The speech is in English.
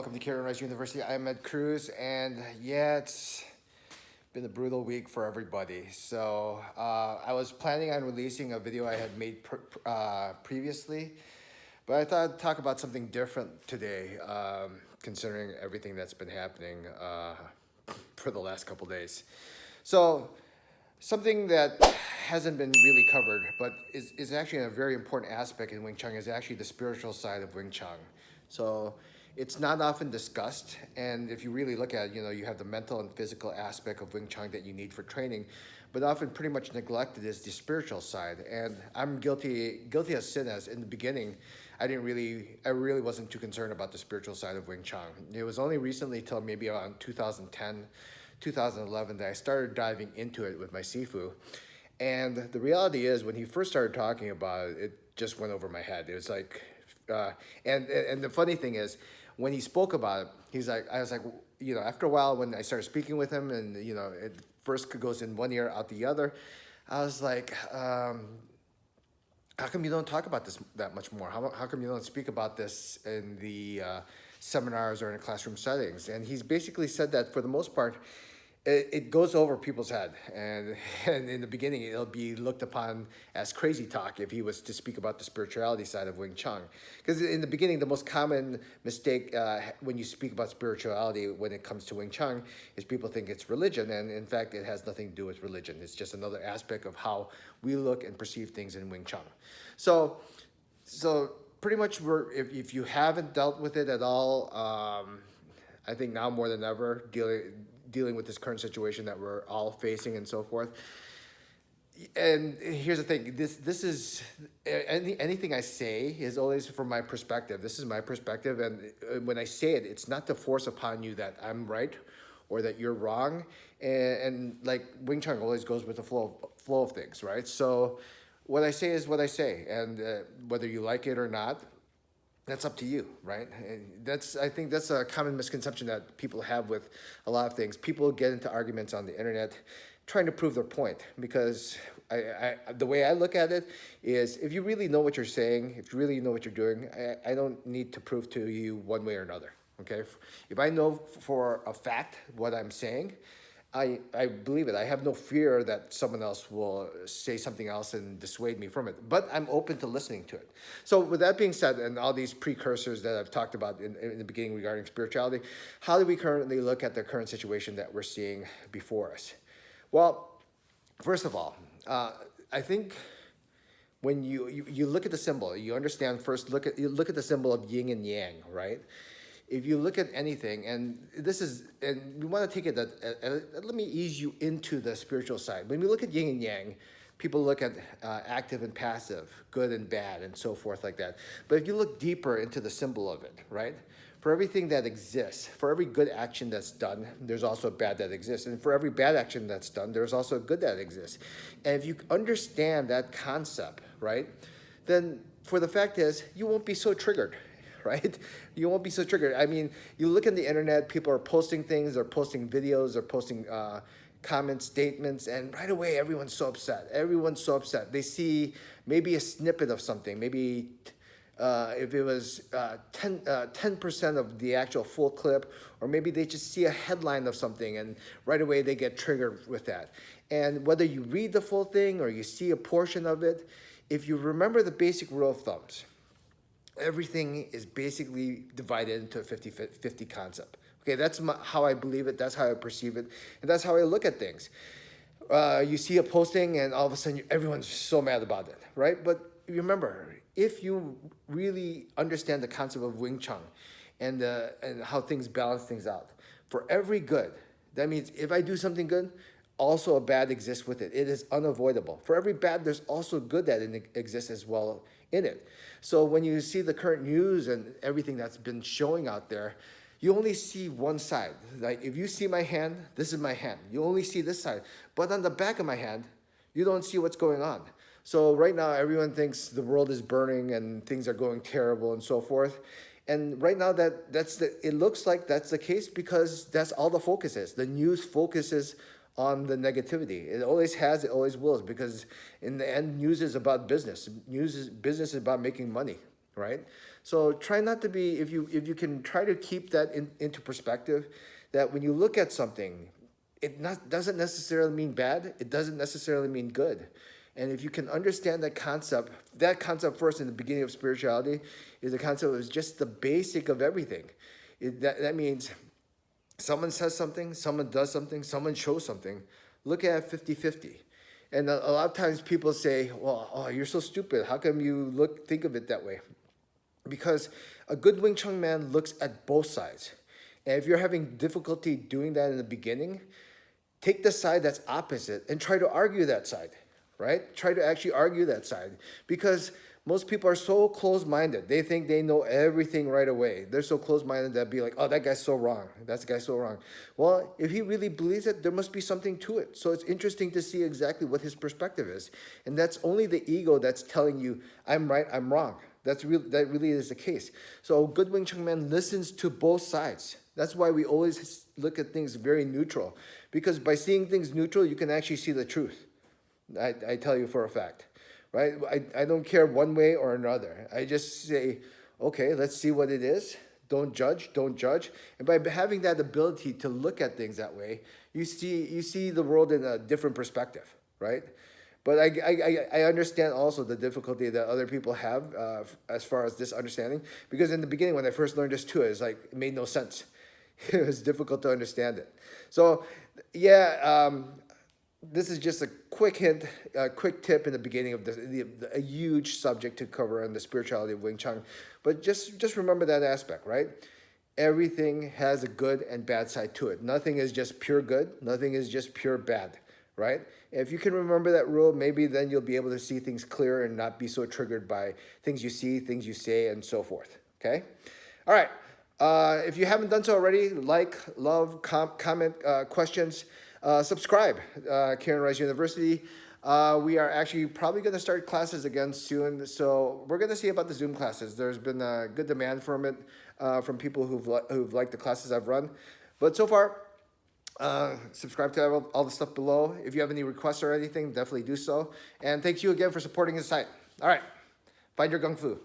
welcome to Kirin Rise University. I'm Ed Cruz, and yeah, it's been a brutal week for everybody. So I was planning on releasing a video I had made previously, but I thought I'd talk about something different today, considering everything that's been happening for the last couple days. So something that hasn't been really covered, but is actually a very important aspect in Wing Chun is actually the spiritual side of Wing Chun. So it's not often discussed, and if you really look at it, you have the mental and physical aspect of Wing Chun that you need for training, but often pretty much neglected is the spiritual side. And I'm guilty as sin, as in the beginning, I really wasn't too concerned about the spiritual side of Wing Chun. It was only recently, till maybe around 2010, 2011, that I started diving into it with my Sifu. And the reality is, when he first started talking about it, it just went over my head. It was like, and the funny thing is, when he spoke about it, I was like, after a while, when I started speaking with him, and it first goes in one ear, out the other, I was like, how come you don't talk about this that much more? How come you don't speak about this in the seminars or in classroom settings? And he's basically said that for the most part, it goes over people's head, and in the beginning it'll be looked upon as crazy talk if he was to speak about the spirituality side of Wing Chun. Because in the beginning, the most common mistake when you speak about spirituality when it comes to Wing Chun is people think it's religion, and in fact it has nothing to do with religion. It's just another aspect of how we look and perceive things in Wing Chun. So pretty much, if you haven't dealt with it at all, I think now more than ever, dealing with this current situation that we're all facing and so forth. And here's the thing, this is, anything I say is always from my perspective. This is my perspective, and when I say it, it's not to force upon you that I'm right or that you're wrong. And like Wing Chun always goes with the flow of things, right? So what I say is what I say, and whether you like it or not, that's up to you, right? And I think that's a common misconception that people have with a lot of things. People get into arguments on the internet trying to prove their point, because the way I look at it is, if you really know what you're saying, if you really know what you're doing, I don't need to prove to you one way or another, okay? If I know for a fact what I'm saying, I believe it. I have no fear that someone else will say something else and dissuade me from it. But I'm open to listening to it. So with that being said, and all these precursors that I've talked about in the beginning regarding spirituality, how do we currently look at the current situation that we're seeing before us? Well, first of all, I think when you look at the symbol, you understand first, you look at the symbol of yin and yang, right? If you look at anything, and we want to take it let me ease you into the spiritual side. When we look at yin and yang, people look at active and passive, good and bad, and so forth like that. But if you look deeper into the symbol of it, right? For everything that exists, for every good action that's done, there's also a bad that exists. And for every bad action that's done, there's also a good that exists. And if you understand that concept, right, then for the fact is, you won't be so triggered. Right? You won't be so triggered. I mean, you look on the internet, people are posting things, they're posting videos, they're posting comment statements, and right away everyone's so upset. Everyone's so upset. They see maybe a snippet of something, maybe if it was 10% of the actual full clip, or maybe they just see a headline of something and right away they get triggered with that. And whether you read the full thing or you see a portion of it, if you remember the basic rule of thumbs, everything is basically divided into a 50-50 concept. Okay, that's how I believe it, that's how I perceive it, and that's how I look at things. You see a posting and all of a sudden everyone's so mad about it, right? But remember, if you really understand the concept of Wing Chun and how things balance things out, for every good, that means if I do something good, also a bad exists with it. It is unavoidable. For every bad, there's also good that exists as well in it. So when you see the current news and everything that's been showing out there, you only see one side. Like if you see my hand, this is my hand. You only see this side. But on the back of my hand, you don't see what's going on. So right now, everyone thinks the world is burning and things are going terrible and so forth. And right now, it looks like that's the case because that's all the focus is. The news focuses on the negativity. It always has, it always will, because in the end, news is about business. Business is about making money, right? So try not to be, if you can try to keep that into perspective, that when you look at something, doesn't necessarily mean bad. It doesn't necessarily mean good. And if you can understand that concept first in the beginning of spirituality is the concept is just the basic of everything. That means someone says something, someone does something, someone shows something. Look at it 50-50. And a lot of times people say, well, oh, you're so stupid. How come you think of it that way? Because a good Wing Chun man looks at both sides. And if you're having difficulty doing that in the beginning, take the side that's opposite and try to argue that side, right? Try to actually argue that side. Because most people are so closed-minded. They think they know everything right away. They're so closed-minded that be like, oh, that guy's so wrong. That guy's so wrong. Well, if he really believes it, there must be something to it. So it's interesting to see exactly what his perspective is. And that's only the ego that's telling you, I'm right, I'm wrong. That really is the case. So a good Wing Chun man listens to both sides. That's why we always look at things very neutral. Because by seeing things neutral, you can actually see the truth. I tell you for a fact. Right? I don't care one way or another. I just say, okay, let's see what it is. Don't judge, don't judge. And by having that ability to look at things that way, you see the world in a different perspective, right? But I understand also the difficulty that other people have as far as this understanding. Because in the beginning, when I first learned this too, it made no sense. It was difficult to understand it. So, yeah, this is just a quick hint, a quick tip in the beginning of a huge subject to cover on the spirituality of Wing Chun. But just remember that aspect, right? Everything has a good and bad side to it. Nothing is just pure good. Nothing is just pure bad, right? If you can remember that rule, maybe then you'll be able to see things clearer and not be so triggered by things you see, things you say, and so forth, okay? All right. If you haven't done so already, like, love, comment, questions, subscribe, Kirin Rise University. We are actually probably going to start classes again soon, so we're going to see about the Zoom classes. There's been a good demand from it, from people who've liked the classes I've run. But so far, subscribe to all the stuff below. If you have any requests or anything, definitely do so. And thank you again for supporting the site. All right, find your Gung Fu.